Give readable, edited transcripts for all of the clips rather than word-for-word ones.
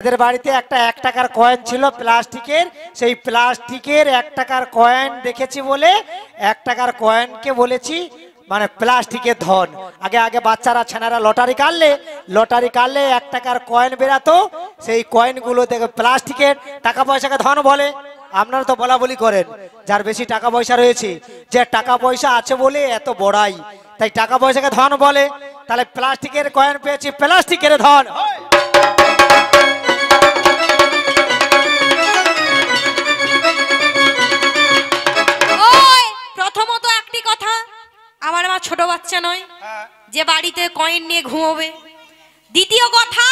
এদের বাড়িতে একটা 1 টাকার কয়েন ছিল প্লাস্টিকের, সেই প্লাস্টিকের 1 টাকার কয়েন দেখেছি বলে 1 টাকার কয়েনকে বলেছি মানে প্লাস্টিকের ধন। আগে আগে বাচ্চারা ছেনারা লটারি কাটলে 1 টাকার কয়েন বেরাতো, সেই কয়েনগুলো দেখে প্লাস্টিকের, টাকা পয়সাকে ধন বলে। আপনারা তো বলা বলি করেন যার বেশি টাকা পয়সা রয়েছে, যে টাকা পয়সা আছে বলে এত বড়াই, তাই টাকা পয়সাকে ধন বলে। তাহলে প্লাস্টিকের কয়েন পেয়েছি, প্লাস্টিকের ধন। প্রথমত একটি কথা, আমার মা ছোট বাচ্চা নয় যে বাড়িতে কয়েন নিয়ে ঘুমোবে। দ্বিতীয় কথা,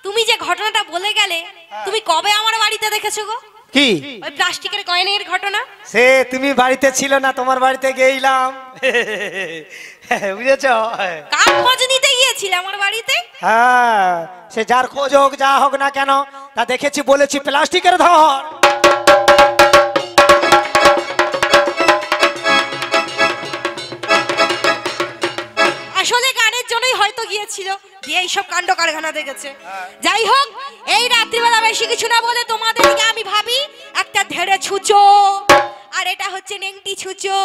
তুমি যে ঘটনাটা বলে গেলে, তুমি কবে আমার বাড়িতে দেখেছো গো? কি ওই প্লাস্টিকের কয়েনের ঘটনা? সে তুমি বাড়িতে ছিল না, তোমার বাড়িতে গেইলাম, বুঝেছো? কার খোঁজ নিতে গিয়েছিলে আমার বাড়িতে? হ্যাঁ, সে যার খোঁজ হোক যা হোক না কেন, তা দেখেছি বলেছি প্লাস্টিকের ধন। আসলে গানের জন্যই হয়তো গিয়েছিল, গিয়ে এইসব কাণ্ড কারখানা দেখেছে। যাই হোক, এই রাত্রিবেলা বেশি কিছু না বলে তোমাদেরকে আমি ভাবি একটা ধেড়ে ছুঁচো, আর এটা হচ্ছে নেংটি ছুঁচো।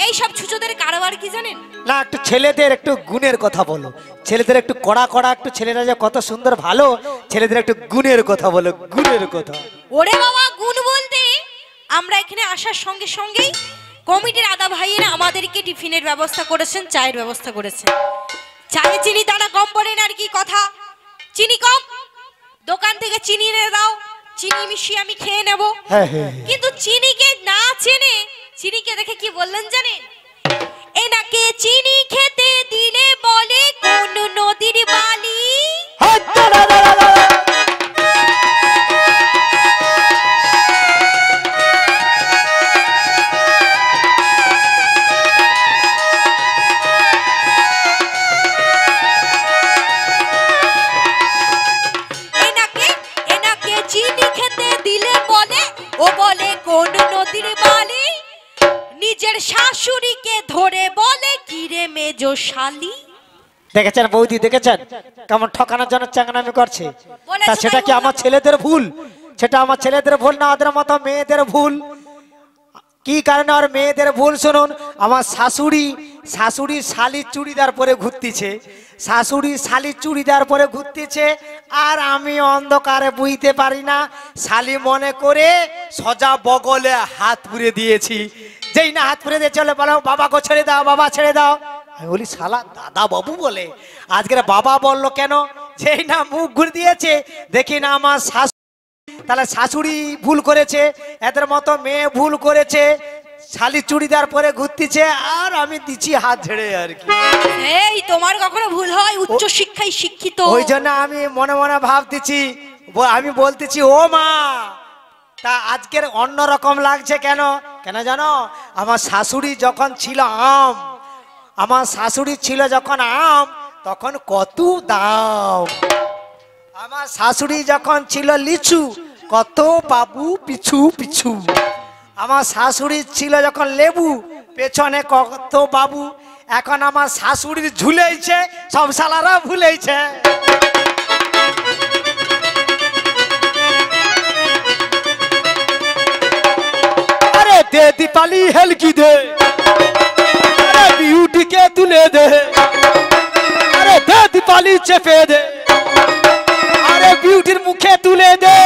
এইসব ছুঁচোদের কারবার কি জানেন? না, একটু ছেলেদের একটু গুণের কথা বলো, ছেলেদের একটু কড়া কড়া, একটু ছেলেরা যে কত সুন্দর ভালো, ছেলেদের একটু গুণের কথা বলো, গুণের কথা। ওরে বাবা, গুণ বলতে আমরা এখানে আসার সঙ্গে সঙ্গেই কমিটির আদা ভাইয়েরা আমাদেরকে টিফিনের ব্যবস্থা করেছেন, চায়ের ব্যবস্থা করেছেন। চায়ে চিনি দানা কম পড়ে না, আর কি কথা, চিনি কম, দোকান থেকে চিনি এনে দাও, চিনি মিশিয়ে আমি খেয়ে নেব। কিন্তু চিনিকে না চেনে, চিনিকে দেখে কি বললেন জানেন? এনাকে চিনি খেতে দিলে বলে কোন নদীর বালি। নিজের শাশুড়িকে ধরে বলে কি রে মেজো শালি। দেখেছেন বৌদি, দেখেছেন কেমন ঠকানোর জন্য চাঙনামি করছে? তা সেটা কি আমার ছেলেদের ভুল? সেটা আমার ছেলেদের ভুল না ওদের মতো মেয়েদের ভুল? কি কারণে আর মেয়েদের ভুল শুনুন। আমার শাশুড়ি শালি চুড়িদার পরে ঘুরতেছে, শাশুড়ি শালি চুড়িদার পরে ঘুরতেছে, আর আমি অন্ধকারে বুঝতে পারি না, শালি মনে করে সোজা বগলে হাত পুরে দিয়েছি। যেই না হাত পুরে দিয়ে চলে বলো বাবা গো ছেড়ে দাও, বাবা ছেড়ে দাও। আমি বলি শালা দাদা বাবু বলে, আজকের বাবা বললো কেন? যেই না মুখ ঘুরে দিয়েছে, দেখি না আমার শাশুড়ি, তাহলে শাশুড়ি ভুল করেছে, এদের মতো মেয়ে ভুল করেছে, শালি চুড়িদার পরে ঘুরতেছে, আর আমি দিচ্ছি হাত ঝেড়ে আর কি। এই তোমার কখনো ভুল হয়? উচ্চ শিক্ষায় শিক্ষিত, ওই জন্য আমি মনে মনে ভাবতেছি, আমি বলতেছি ও মা, তা আজকের অন্যরকম লাগছে কেন? কেন জানো? আমার শাশুড়ি যখন ছিল আম, আমার শাশুড়ি ছিল যখন আম, তখন কত দাম। আমার শাশুড়ি যখন ছিল লিচু, কত বাবু পিছু পিছু। আমার শাশুড়ি ছিল যখন লেবু, পেছনে কত বাবু। এখন আমার শাশুড়ির ঝুলেছে, সব শালারা ভুলেছে। আরে দে দীপালি হেলকি দে, আরে বিউটিকে তুলে দে, আরে দে দীপালি চেপে দে, আরে বিউটির মুখে তুলে দে।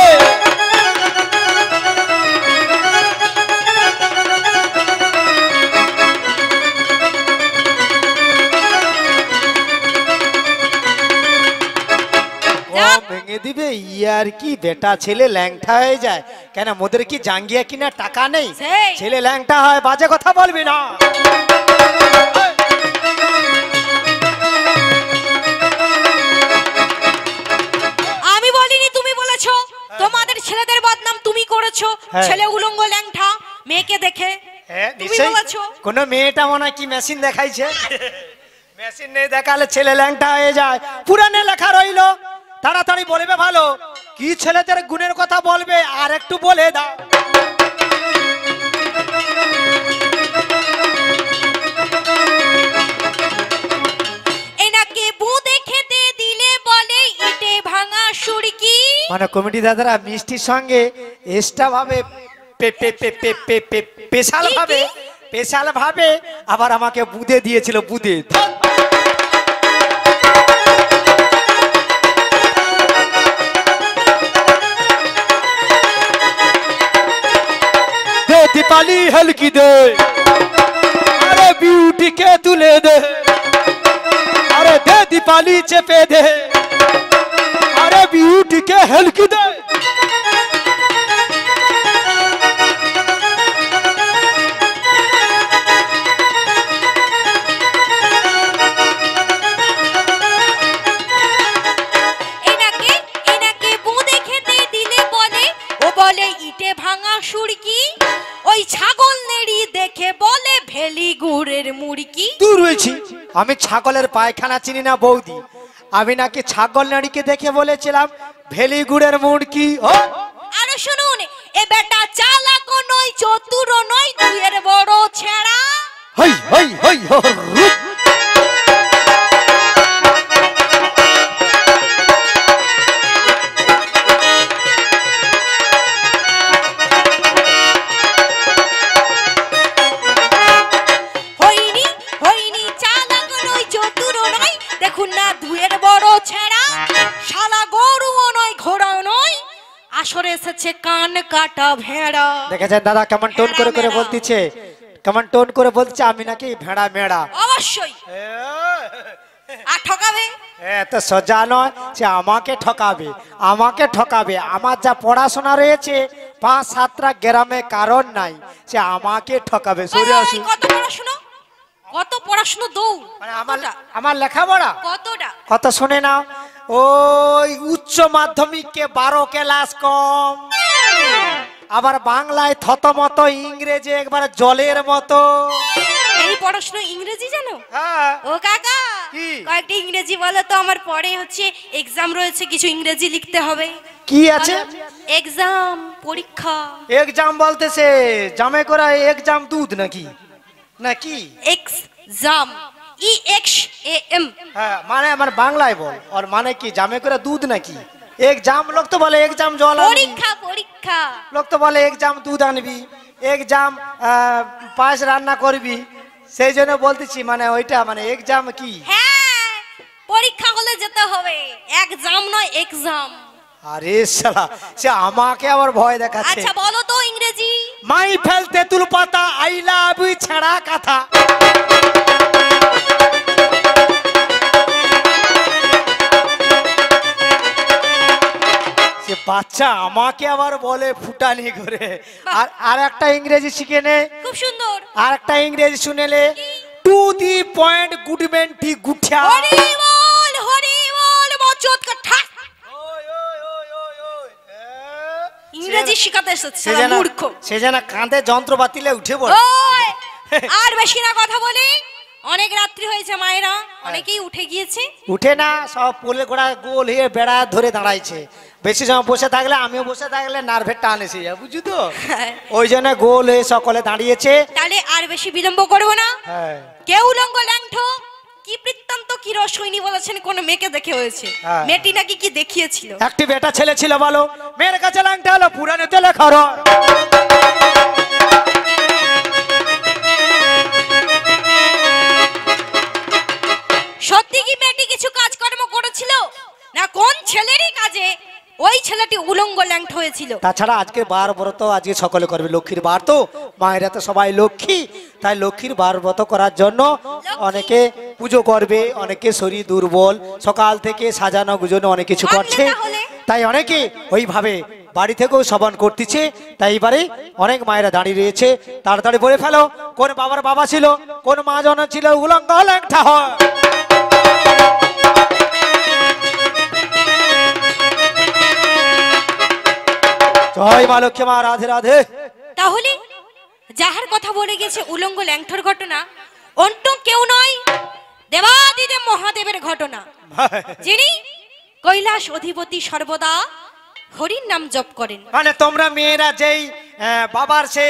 ভেঙে দিবে ইয়ার কি, বেটা ছেলে ল্যাংটা হয়ে যায় কেন? মোদের কি জাঙ্গিয়া কিনা টাকা নেই? ছেলে ল্যাংটা হয়, বাজে কথা বলবি না। আমি বলিনি, তুমি বলেছো। তোমাদের ছেলেদের বদনাম তুমি করেছো, ছেলে উলঙ্গ ল্যাংটা মেয়েকে দেখে তুমি বলেছো। কোন মেয়েটা মনে হয় কি মেশিন দেখাইছে? মেশিন নেই দেখালে ছেলে ল্যাংটা হয়ে যায়। পুরানে লেখা রইলো, তাড়াতাড়ি বলবে ভালো। কি ছেলেদের গুণের কথা বলবে আর একটু বলে দাও। এনাকে বুঁদে খেতে দিলে বলে ইটে ভাঙা সুরকি। মানে কমিটি দাদারা মিষ্টির সঙ্গে এক্সট্রা ভাবে স্পেশাল ভাবে স্পেশাল ভাবে আবার আমাকে বুদে দিয়েছিল, বুদে। দে দীপালি হলকি দে, আরে বিউটি কে তুলে দে, আরে দে দীপালি চেপে দে, আরে বিউটি কে হলকি দে। আমি ছাগলের পায়খানা চিনি না বৌদি, আমি নাকি ছাগল নাড়িকে দেখে বলেছিলাম ভেলি গুড়ের মুড়কি। আরে শুনুন, এ বেটা চালাকও নয়, চতুরও নয়, দুইয়ের বড় ছেঁড়া। হই হই হই কান কাটা ভেড়া। দেখেছেন দাদা কেমন টোন করে করে বলতিছে, কেমন টোন করে বলছে আমি নাকি ভেড়া মেড়া। অবশ্যই আর ঠকাবে, এত সোজা নয় যে আমাকে ঠকাবে, আমাকে ঠকাবে। আমার যা পড়াশোনা রয়েছে 5-7টা গ্রামে কারণ নাই সে আমাকে ঠকাবে। সরে আসুন। কত পড়াশোনা, কত পড়াশোনা দৌ মানে আমার লেখাপড়া কতটা, কত শুনে নাও। ওই উচ্চ মাধ্যমিককে 12 ক্লাস কম, আবার বাংলায় থতমত, ইংরেজি একবার জলের মতো। এই পড়াশোনা ইংরেজি জানো? হ্যাঁ। ও কাকা কি কয়েকটা ইংরেজি বলো তো, আমার পরে হচ্ছে এক্সাম রয়েছে, কিছু ইংরেজি লিখতে হবে। কি আছে? এক্সাম, পরীক্ষা। এক্সাম বলতেছে জামে করা এক্সাম দুধ নাকি? নাকি এক্সাম EXAM। হ্যাঁ মানে আমার বাংলায় বল, আর মানে কি জামে করে দুধ নাকি? এক্সাম লোক তো বলে এক্সাম জল আনবি, পরীক্ষা পরীক্ষা লোক তো বলে এক্সাম দুধ আনবি, এক্সাম পায়েস রান্না করবি, সেই জন্য বলতেছি মানে ওইটা মানে এক্সাম কি? হ্যাঁ পরীক্ষা হলে যেতে হবে, এক্সাম নয় এক্সাম। আরে শালা সে আমাকে আবার ভয় দেখাচ্ছে। আচ্ছা বলো তো ইংরেজি। মাই ফেল তেঁতুল পাতা, আই লাভ ইউ ছাড়া কথা। বাচ্চা আমাকে আবার বলে ফুটানি করে। আর একটা ইংরেজি শিখে নে, খুব সুন্দর। আর একটা ইংরেজি শুনেলে টু দি পয়েন্ট গুডম্যান ঠিক গুঠিয়া। হরি বল মচত কথা। ইংরেজি শিখাতে এসেছে মূর্খ। সে যেন কাঁধে যন্ত্রপাতিলে উঠে পড়ে। আর বেশি না কথা বলি, অনেক রাত্রি হয়েছে, মায়েরা অনেকেই উঠে গিয়েছে। উঠে না, সব পোলে গোড়া গোল হয়ে বেড়া ধরে দাঁড়াইছে। বেশি সময় বসে থাকলে, আমিও বসে থাকলে নার্ভের টান এসে যায়, বুঝছো তো? ওই জন্য গোল হয়ে সকলে দাঁড়িয়েছে। তাহলে আর বেশি বিলম্ব করবো না। হ্যাঁ। কেউ লঙ্গ ল্যাংঠো কি বৃত্তান্ত কি রসইনি বলেছেন, কোন মেয়েকে দেখে হয়েছে। মেয়েটি নাকি কি দেখিয়েছিল? একটি বেটা ছেলে ছিল বলো, মেয়ের কাছে ল্যাংটা হলো পুরানো তেলে খর। সত্যি কি মেয়েটি কিছু কাজকর্ম করেছিল, না কোন ছেলেরই কাজে ওই ছেলেটি উলঙ্গ ল্যাংট হয়েছিল? তাছাড়া আজকে বার ব্রত আজকে সকলে করবে, লক্ষ্মীর বার তো, মায়েরা তো সবাই লক্ষ্মী, তাই লক্ষ্মীর বার ব্রত করার জন্য অনেকে পুজো করবে, অনেকে শরীর দুর্বল, সকাল থেকে সাজানো গুজনো অনেক কিছু করছে, তাই অনেকে ওইভাবে বাড়ি থেকেও শ্রবণ করতেছে। তাই এবারে অনেক মায়েরা দাঁড়িয়ে রয়েছে, তাড়াতাড়ি বলে ফেলো কোন বাবার বাবা ছিল, কোন মা জন ছিল উলঙ্গ ল্যাংটা হয়। জয় মা লক্ষ্মী মা, রাধে রাধে। তাহলে যাহার কথা বলে গেছে উলঙ্গ ল্যাংঠর ঘটনা, অন্য কেউ নয়, দেবাদিদেব মহাদেবের ঘটনা, যিনি কৈলাস অধিপতি সর্বদা হরির নাম জপ করেন। মানে তোমরা মেয়েরা যেই বাবার সে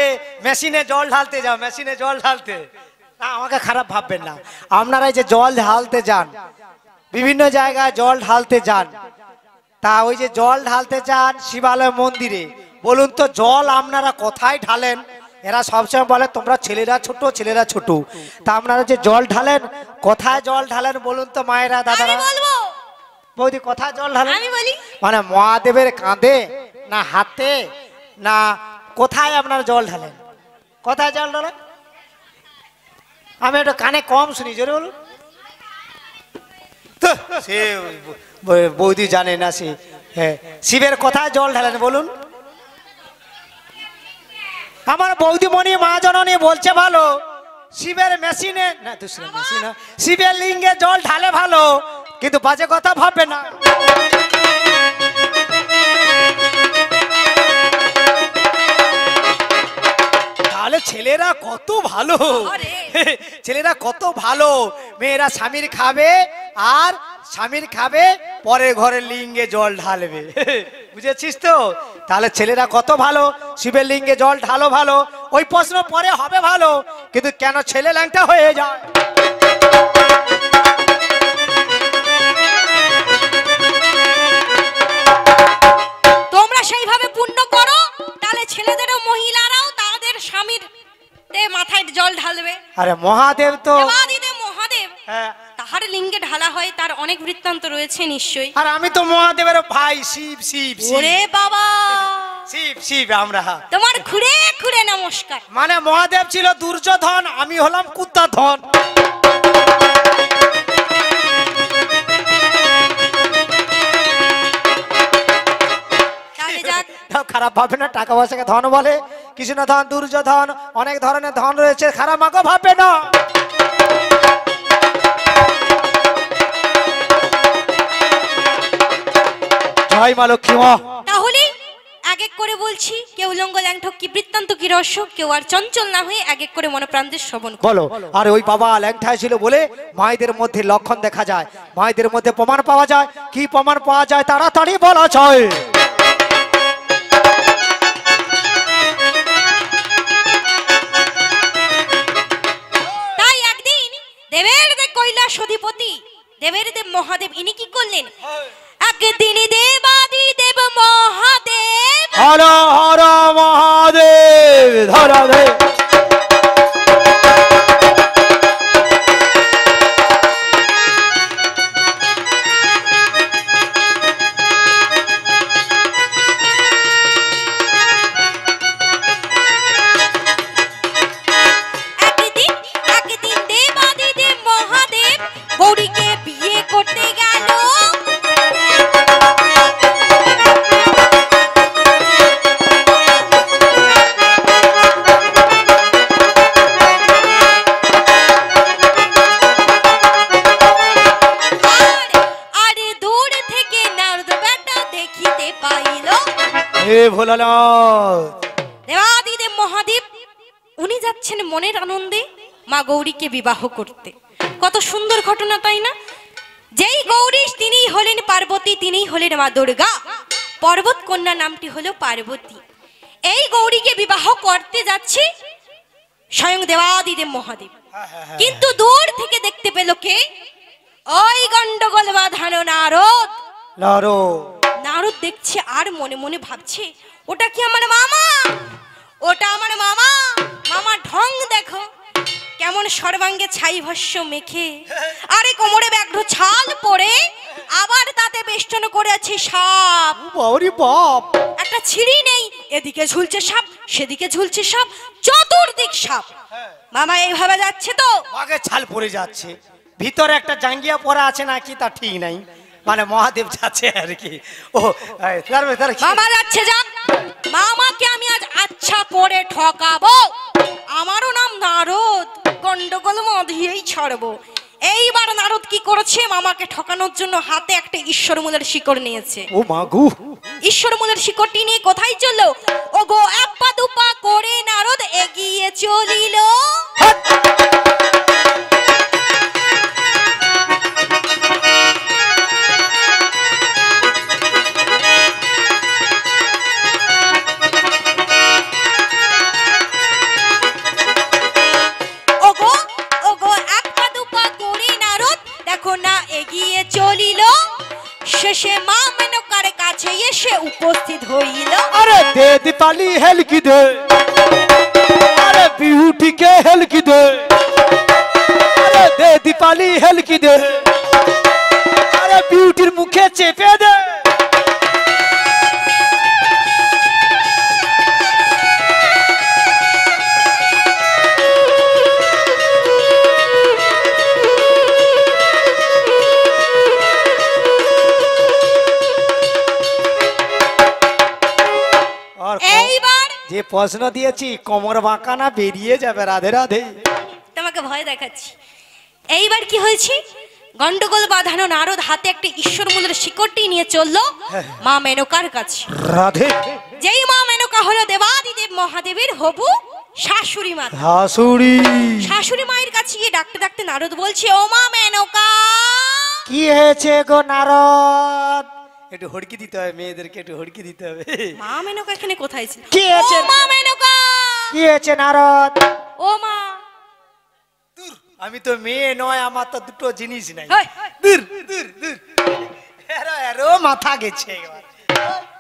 মেশিনে জল ঢালতে যাও, মেশিনে জল ঢালতে, আমাকে খারাপ ভাববেন না, আপনারা যে জল ঢালতে যান, বিভিন্ন জায়গায় জল ঢালতে যান, তা ওই যে জল ঢালতে চান শিবালয় মন্দিরে, বলুন তো জল আপনারা কোথায় ঢালেন? এরা সবসময় বলে তোমরা ছেলেরা ছোট, ছেলেরা ছোট। তা আপনারা যে জল ঢালেন কোথায় জল ঢালেন বলুন তো মায়েরা দাদারা? বৌদি কোথায় জল ঢালেন? আমি বলি, মানে মহাদেবের কাঁধে না হাতে না কোথায় আপনারা জল ঢালেন? কোথায় জল ঢালেন? আমি একটু কানে কম শুনি, জোরে বলুন। সে বৌদি জানে না সে। হ্যাঁ, শিবের কোথায় জল ঢালেন বলুন? আমার বৌদিমণি মা জননী বলছে ভালো শিবের মেশিনে না, দুসরা মেশিন, শিবের লিঙ্গে জল ঢালে ভালো, কিন্তু বাজে কথা ভাববে না। তাহলে ছেলেরা কত ভালো, ছেলেরা কত ভালো। মেয়েরা স্বামীর খাবে আর স্বামীর খাবে পরের ঘরের লিঙ্গে জল ঢালবে, বুঝেছিস তো? তাহলে ছেলেরা কত ভালো, শিবের লিঙ্গে জল ঢালো ভালো। ওই প্রশ্ন পরে হবে ভালো, কিন্তু কেন ছেলে ল্যাংটা হয়ে যায়? তোমরা সেইভাবে পুণ্য করো, তাহলে ছেলেদেরও মহিলারাও তাদের স্বামীর মাথায় জল ঢালবে। আরে মহাদেব তো মহাদেব, তাহার লিঙ্গে ঢালা হয়, তার অনেক বৃত্তান্ত রয়েছে নিশ্চয়ই। আর আমি তো মহাদেবের ভাই, শিব শিব শিব। ওরে বাবা, শিব শিব আমরা। তোমার ঘুরে ঘুরে নমস্কার। মানে মহাদেব ছিল দুর্যোধন, আমি হলাম কুত্তাধন। খারাপ ভাবে না, টাকা পয়সাকে ধন বলে। কৃষ্ণ ধন, দুর্যোধন, অনেক ধরনের ধন রয়েছে, খারাপ মাকে ভাববে না। জয় মা লক্ষ্মী। তাহলে এক এক করে বলছি, কেউ উলঙ্গ ল্যাংঠক কি বৃত্তান্ত কি রহস্য, কেউ আর চঞ্চল না হয়ে এক এক করে মনোপ্রান্তের শ্রবণ বলো। আর ওই বাবা ল্যাংঠায় ছিল বলে মায়েদের মধ্যে লক্ষণ দেখা যায়, মায়েদের মধ্যে প্রমাণ পাওয়া যায়। কি প্রমাণ পাওয়া যায় তাড়াতাড়ি বলা যায়। তাই একদিন দেবের দেব কৈলাস অধিপতি দেবের দেব মহাদেব ইনি কি করলেন, একদিন দেবাদি দেব মহাদেব, হর হর মহাদেব ধর দে। একদিন দেবাদি দেব মহাদেব গৌরীকে বিয়ে করতে গেল। দেবাদিদেব মহাদেব উনি যাচ্ছেন মনের আনন্দে মা গৌরীকে বিবাহ করতে। কত সুন্দর ঘটনা, তাই না? যেই গৌরী তিনি হলেন পার্বতী, তিনি হলেন মা দুর্গা। পর্বত কন্যা নামটি হলো পার্বতী। এই গৌরীকে বিবাহ করতে যাচ্ছে স্বয়ং দেবাদিদেব মহাদেব, কিন্তু দূর থেকে দেখতে পেল কে? ওই গন্ডগোল বাঁধানো নারদ। নারদ দেখছে আর মনে মনে ভাবছে, ওটা কি আমার মামা? ওটা আমার মামা। মামা ঢং দেখো, কেমন সর্বাঙ্গে ছাই ভস্য মেখে, আরে কোমরে ব্যাঘ্র ছাল পরে, আবার তাতে বেষ্টন করে আছে সাপ। বাপ, একটা ছিঁড়ি নেই, এদিকে ঝুলছে সাপ, সেদিকে ঝুলছে সাপ, চতুর্দিক সাপ। মামা এইভাবে যাচ্ছে তো আগে ছাল পরে যাচ্ছে, ভিতরে একটা জাঙ্গিয়া পরা আছে নাকি তা ঠিক নাই। মানে মহাদেব যাচ্ছে আর কি। ও মামা যাচ্ছে, যাক। মামাকে আমি আজ আচ্ছা করে ঠকাবো। আমারও নাম নারদ, গন্ডগোল মধিয়েই ছাড়বো। এইবার নারদ কি করেছে, মামাকে ঠকানোর জন্য হাতে একটা ঈশ্বরমূলের শিকড় নিয়েছে। ও মাগু, ঈশ্বরমূলের শিকড়টি নিয়ে কোথায় চললো? ও গো এক পা দুপা করে নারদ এগিয়ে চলিল। শেষে মা মেনকার উপস্থিত হইল। अरे दे दीपाली हेल की दे, अरे ब्यूटी के हेल की दे, अरे दे दीपाली हेल की दे, अरे ब्यूटीर मुखे चेपे दे। যে প্রশ্ন দিয়েছি কোমর বাঁকা না বেরিয়ে যাবে। রাধে রাধে। তোমাকে ভয় দেখাচ্ছি। এইবার কি হয়েছে? গন্ডগোল বাঁধানো নারদ হাতে একটা ঈশ্বর মূলের শিকড়টি নিয়ে চললো মা মেনকার কাছে। রাধে। যেই মা মেনকা হলো দেবাদিদেব মহাদেবের হবু শাশুড়ি মা। শাশুড়ি। শাশুড়ি মায়ের কাছে গিয়ে ডাকতে ডাকতে নারদ বলছে, ও মা মেনকা। কি হয়েছে গো নারদ? একটু হড়কি দিতে হবে, মেয়েদেরকে একটু হড়কি দিতে হবে। মা মেনকা এখানে কোথায় ছিল? কি হয়েছে? ও মা মেনকা। কি হয়েছে নারদ? ও মা। আমি তো মেয়ে নয়, আমার তো দুটো জিনিস নাই। দূর দূর দূর। এরো এরো মাথা গেছে এবার।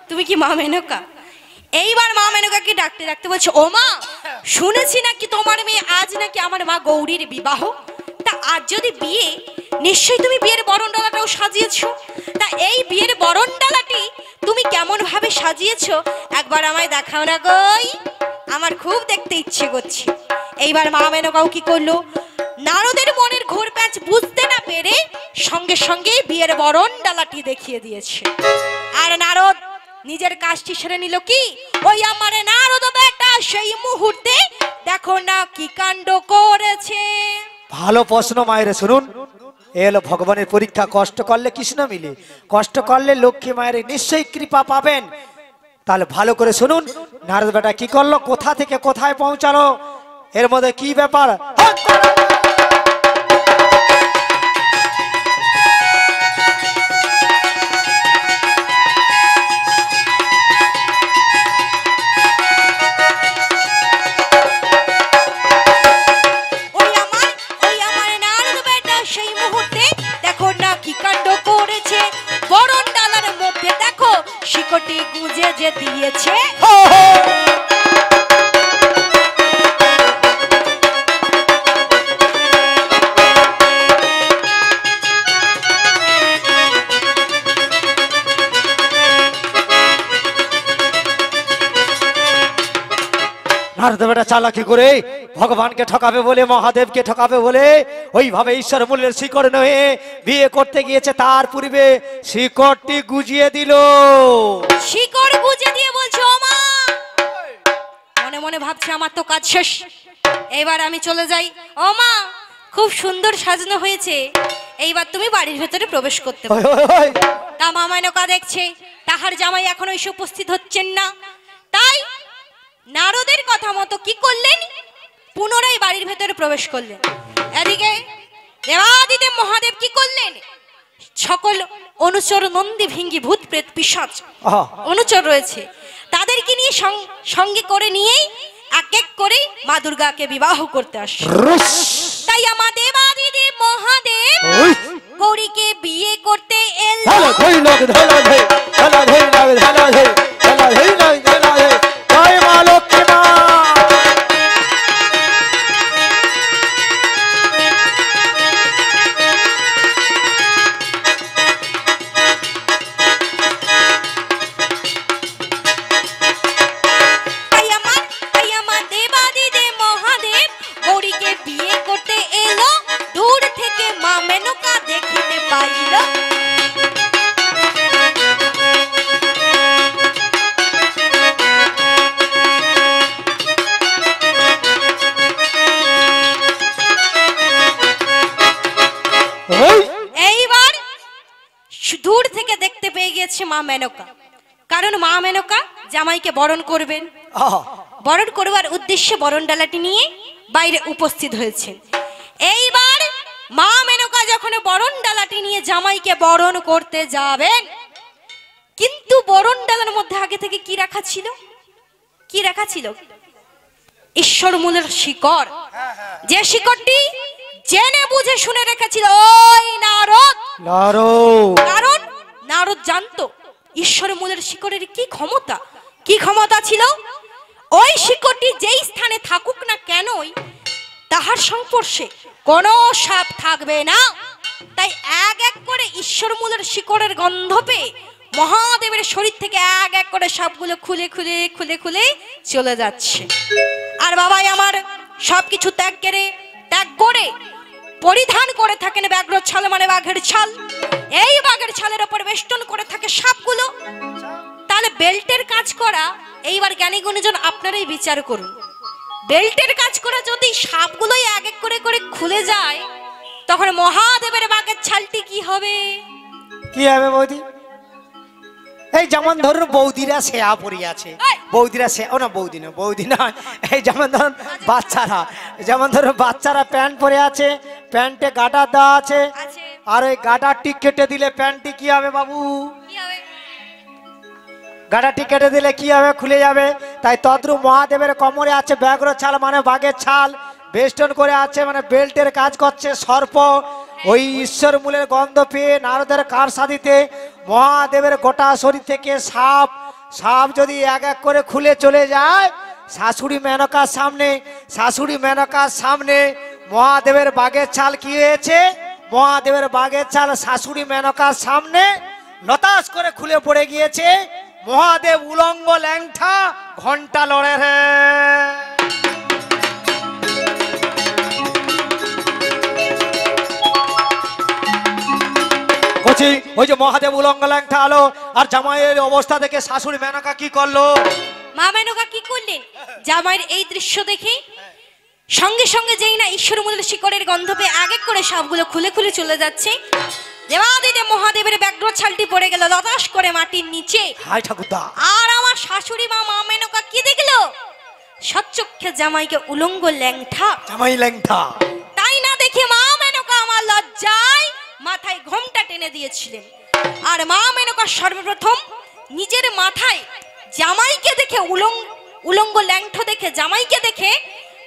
তুমি কি মা মেনকা? এইবার মা মেনকাকে ডাকতে ডাকতে বলছে, ও মা, শুনেছি নাকি তোমার মেয়ে আজ নাকি আমার মা গৌরীর বিবাহ। তা আজ যদি বিয়ে, নিশ্চয়ই তুমি বিয়ের বরণডালাটাও সাজিয়েছো। তা এই বিয়ের বরণডালাটি তুমি কেমন ভাবে সাজিয়েছো একবার আমায় দেখাও না গই, আমার খুব দেখতে ইচ্ছে করছে। এইবার মা মেনকাও কি করলো, নারদের মনের ঘোর প্যাঁচ বুঝতে না পেরে সঙ্গে সঙ্গে বিয়ের বরণডালাটি দেখিয়ে দিয়েছে। আর নারদ নিজের কাজটি সেরে নিল। কি ওই আমার নারদ বেটা সেই মুহূর্তে দেখো না কি কাণ্ড করেছে। ভালো প্রশ্ন মায়ের। শুনুন, এলো ভগবানের পরীক্ষা। কষ্ট করলে কৃষ্ণ মিলে, কষ্ট করলে লক্ষ্মী মায়ের নিশ্চয়ই কৃপা পাবেন। তাহলে ভালো করে শুনুন, নারদ বেটা কি করলো, কোথা থেকে কোথায় পৌঁছালো, এর মধ্যে কি ব্যাপার। শিকটি গুজে যে দিয়েছে, নারদ বেটা চালাকি করে ভগবানকে ঠকাবে বলে, মহাদেবকে ঠকাবে বলে ওইভাবে ঈশ্বর মূল্যের শিকড় নহে বিয়ে করতে গিয়েছে। তার পূর্বে শিকড়টি গুজিয়ে দিল। শিকড় গুজে দিয়ে বলছে, ও মা, মনে মনে ভাবছে আমার তো কাজ শেষ, এইবার আমি চলে যাই। ও মা, খুব সুন্দর সাজানো হয়েছে, এইবার তুমি বাড়ির ভেতরে প্রবেশ করতে পারো। তা মা মেনকা দেখছে তাহার জামাই এখনো এসে উপস্থিত হচ্ছেন না। তাই নারদের কথা মতো কি করলেন, পুনরায় বাড়ির ভেতরে প্রবেশ করলেন। এদিকে দেবাদিদেব মহাদেব কি করলেন, সকল অনুচর নন্দী ভিঙ্গি ভূত প্রেত পিশাচ অনুচর রয়েছে, তাদেরকে নিয়ে সঙ্গে করে নিয়েই এক এক করে মা দুর্গাকে বিবাহ করতে আসছে। তাই আমার দেবাদিদেব মহাদেব গৌরীকে বিয়ে করতে এলো। দূর থেকে দেখতে পেয়ে গেছে মা মেনকা, কারণ মা মেনকা জামাইকে বরণ করবেন। বরণ করবার উদ্দেশ্যে বরণডালাটি নিয়ে বাইরে উপস্থিত হয়েছেন। এইবার মা মেনকা যখন বরণডালাটি নিয়ে জামাইকে বরণ করতে যাবেন, কিন্তু বরণডালার মধ্যে আগে থেকে কি রাখা ছিল, কি রাখা ছিল, ঈশ্বর মূলের শিকড়। যে শিকড়টি জেনে বুঝে শুনে রেখেছিল ওই নারদ। কারণ নারদ জানতো ঈশ্বর মূলের শিকড়ের কি ক্ষমতা ছিল? ওই শিকড়টি যেই স্থানে থাকুক না কেনই তাহার সংস্পর্শে কোনো সাপ থাকবে না। তাই এক এক করে ঈশ্বর মূলের শিকড়ের গন্ধ পেয়ে মহাদেবের শরীর থেকে এক এক করে সাপগুলো খুলে খুলে খুলে খুলে চলে যাচ্ছে। আর বাবাই আমার সবকিছু ত্যাগ করে পরিধান করে থাকেন ব্যাঘ্র ছাল, মানে বাঘের ছাল। এই বাঘের ছালের উপর বেষ্টন করে থাকে সাপগুলো। তাহলে বেল্টের কাজ করা, এইবার জ্ঞানী গুণীজন আপনারাই বিচার করুন, বেল্টের কাজ করা যদি সাপগুলোই এক এক করে করে খুলে যায়, তখন মহাদেবের বাঘের ছালটি কি হবে? কি হবে বৌদি? এই যেমন ধরুন বৌদিরা শেয়া পরি আছে, বৌদিরা বৌদি না, এই যেমন ধরুন বাচ্চারা প্যান্ট পরে আছে, প্যান্টে গাডার দেওয়া আছে, আর ওই গাডারটি কেটে দিলে প্যান্টটি কি হবে বাবু? গাডারটি কেটে দিলে কি হবে? খুলে যাবে। তাই তদ্রূপ মহাদেবের কোমরে আছে ব্যাঘ্র ছাল, মানে বাঘের ছাল, বেষ্টন করে আছে, মানে বেল্টের কাজ করছে সর্প। ওই ঈশ্বর মূলের গন্ধ পেয়ে নারদের কারসাদিতে মহাদেবের গোটা শরীর থেকে সাপ যদি এক এক করে খুলে চলে যায়, শাশুড়ি মেনকার সামনে মহাদেবের বাঘের ছাল কি হয়েছে? মহাদেবের বাঘের ছাল শাশুড়ি মেনকার সামনে লতাশ করে খুলে পড়ে গিয়েছে। মহাদেব উলঙ্গ ল্যাংঠা ঘন্টা লড়ে রে। ওই যে মহাদেব উলঙ্গ ল্যাংঠা আলো, আর জামাইয়ের অবস্থা দেখে শাশুড়ি মেনকা কি করলো? মা মেনকা কি করলেন? জামাইয়ের এই দৃশ্য দেখে সঙ্গে সঙ্গে যেই না ঈশ্বর মূলের শিকড়ের গন্ধ পেয়ে এক এক করে সাপগুলো খুলে খুলে চলে যাচ্ছে, দেবাদিদেব মহাদেবের ব্যাঘ্র ছালটি পড়ে গেল লতাশ করে মাটির নিচে। হায় ঠাকুরদা! আর আমার শাশুড়ি মা মেনকা কি দেখলো? সচ্চক্ষে জামাইকে উলঙ্গ ল্যাংঠা, জামাই ল্যাংঠা। তাই না দেখে মা মেনকা আমার লজ্জায় মাথায় ঘোমটা টেনে দিয়েছিলেন। আর মা মেনকা সর্বপ্রথম নিজের মাথায় জামাইকে দেখে উলঙ্গ ল্যাংঠা দেখে জামাইকে দেখে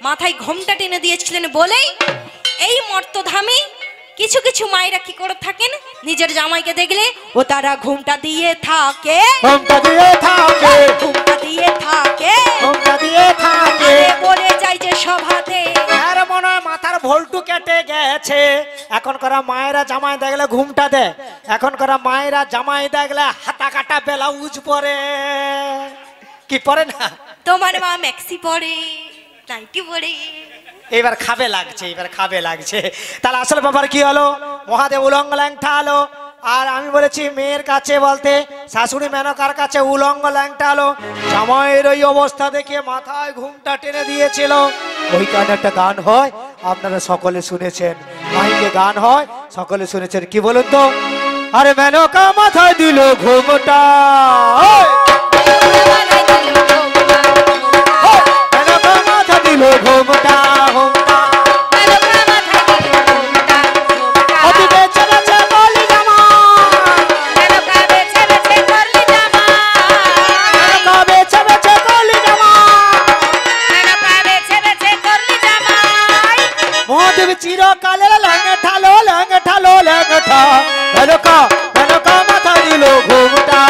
মাথায় ঘোমটা টেনে দিয়েছিলেন বলেই এই মর্তধামে কিছু কিছু মায়েরা কি করে থাকেন, নিজের জামাইকে দেখলে ও তারা ঘুমটা দিয়ে থাকে, বলে যায় যে সভাতে আর মনে হয় মাথার ভোল্টু কেটে গেছে। এখন করা মায়েরা জামাই দেখলে ঘুমটা দেয়, এখন করা মায়েরা জামাই দেখলে হাতা কাটা ব্লাউজ পরে। কি পরে না? তোমার মা ম্যাক্সি পরে, নাইটি পরে। এবার খাবে লাগছে। তাহলে আসলে ব্যাপার কি হলো? মহাদেব উলঙ্গ ল্যাংঠা আলো, আর আমি বলেছি মেয়ের কাছে বলতে শাশুড়ি মেনকার কাছে উলঙ্গ ল্যাংটা আলো। জামাইয়ের ওই অবস্থা দেখে মাথায় ঘুমটা টেনে দিয়েছিল। ওই গান একটা গান হয়, আপনারা সকলে শুনেছেন, মাইকে গান হয়, সকলে শুনেছেন। কি বলুন তো? আরে মেনকা মাথায় দিল ঘুমটা, মেনকা মাথা দিল ঘুমটা, চিরকালের ল্যাংঠা মেনকা মাথা দিল ঘুমটা।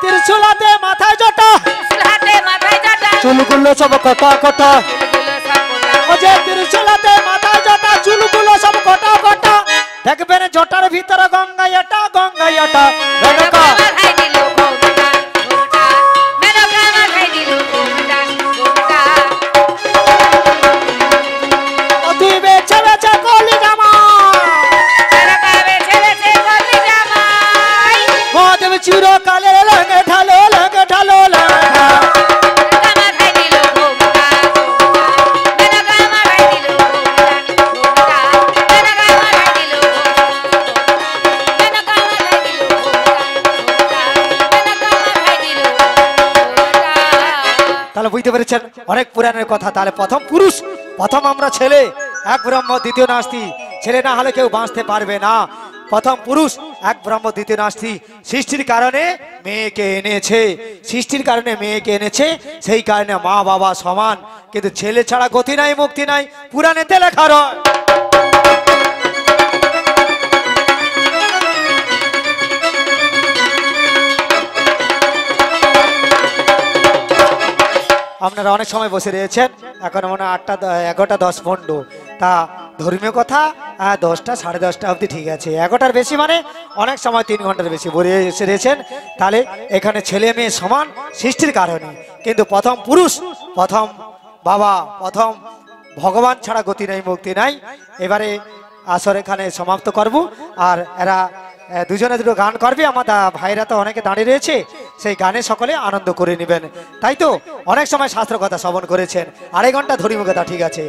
ত্রিশুলাতে মাথায় জটা, চুলগুলো সব কটা, ও যে ত্রিশুলাতে মাথায় জটা, চুলগুলো সব কটা। দেখবেন জটার ভিতরে গঙ্গাই এটা মেনকা চিরকালে ল্যাংঠালো তাহলে বুঝতে পেরেছেন অনেক পুরাণের কথা। তাহলে প্রথম আমরা ছেলে, এক ব্রহ্ম দ্বিতীয় নাস্তি। ছেলে না হলে কেউ বাঁচতে পারবে না। প্রথম পুরুষ, এক ব্রহ্ম দ্বিতীয় নাস্তি। সৃষ্টির কারণে মেয়েকে এনেছে, সেই কারণে মা বাবা সমান, কিন্তু ছেলে ছাড়া গতি নাই মুক্তি নাই, পুরাণেতে লেখা রয়। আপনারা অনেক সময় বসে রয়েছেন, এখন মনে হয় 11:10 তা ধর্মীয় কথা 10টা 10:30 অবধি ঠিক আছে, 11টার বেশি মানে অনেক সময় 3 ঘন্টার বেশি বলে এসে রয়েছেন। তাহলে এখানে ছেলে মেয়ে সমান সৃষ্টির কারণে, কিন্তু প্রথম পুরুষ, প্রথম বাবা, প্রথম ভগবান ছাড়া গতি নাই, মুক্তি নাই। এবারে আসর এখানে সমাপ্ত করব, আর এরা দুজনে দুটো গান করবে। আমার ভাইরা তো অনেকে দাঁড়িয়ে রয়েছে, সেই গানে সকলে আনন্দ করে নেবেন। তাই তো অনেক সময় শাস্ত্র কথা শ্রবণ করেছেন, 2.5 ঘন্টা ধর্মীয় কথা ঠিক আছে।